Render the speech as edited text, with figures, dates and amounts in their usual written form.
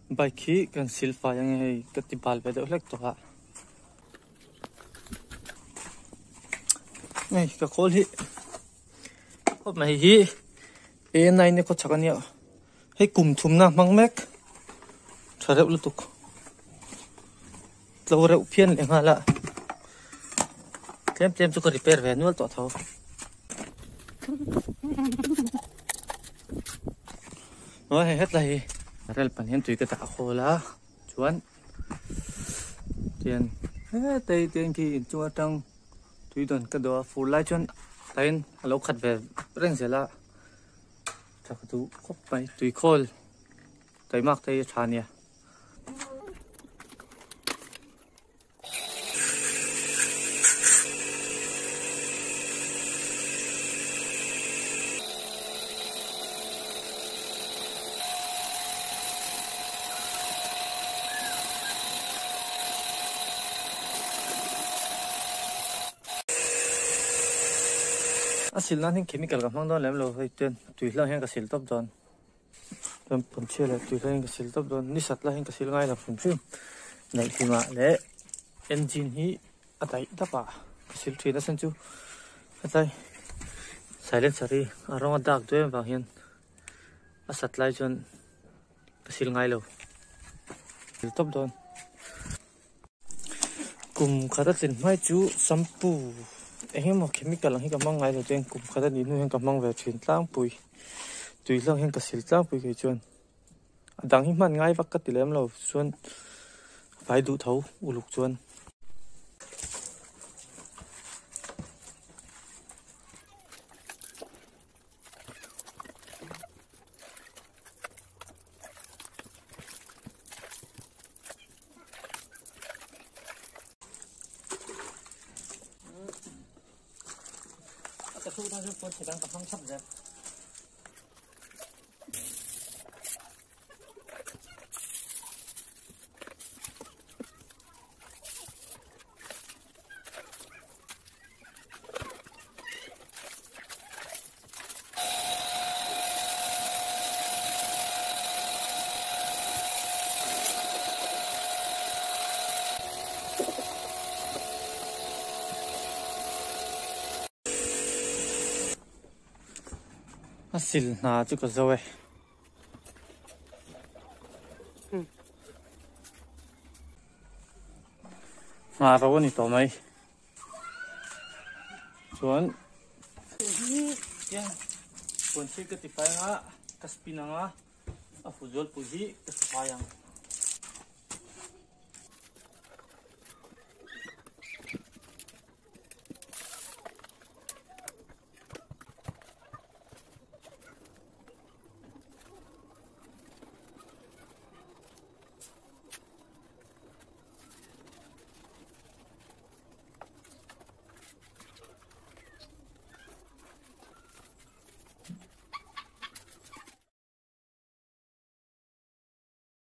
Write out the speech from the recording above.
bài khí cần xịt phải yang hay cái tìm bài về đâu lách to ha này cái khối hi hôm nay hi em này nó có chắc anh nhở hay cùng thùng na mang mét chờ đợi lúc tục lâu rồi phiền lại hà lạ tem cho cái repair về nữa tọt thâu rồi hết lại rồi bạn hiện tùy cái tạo khô lá chuan tiền tây tiền kia chua trong tùy tuần cái đó full lại chuan tay lâu khát về rèn sẽ là chắc tụ khóc bay tùy khôi tay mắc tay chán nhỉ asil nan chemical ka mang don lem lo hei ten tui la hen ka sil top don lem pon che le tui la hen ka sil top don ni sat la hen ka sil ngai la phum phim nei thima le engine hi atai ta pa sil thri na san chu atai silencer hi arong dak tu em ba hian asat lai chon ka sil ngai lo sil top don kum khara chin mai chu shampoo em một chemical lang hi kamang ngai lo ten kum khada ni nu hen kamang ve thin tlang pui tui lang hen ka sil tlang pui ke chuan adang hi man ngai vak ka tilem lo chuan vai du tho uluk chuan thu ta sẽ chỉ đang tập phong sắp rồi asil na chu ka zo e ma ro ni to mai chuan ya pon se ka ti pai nga ka spina nga a fuzol pu hi ka sa yang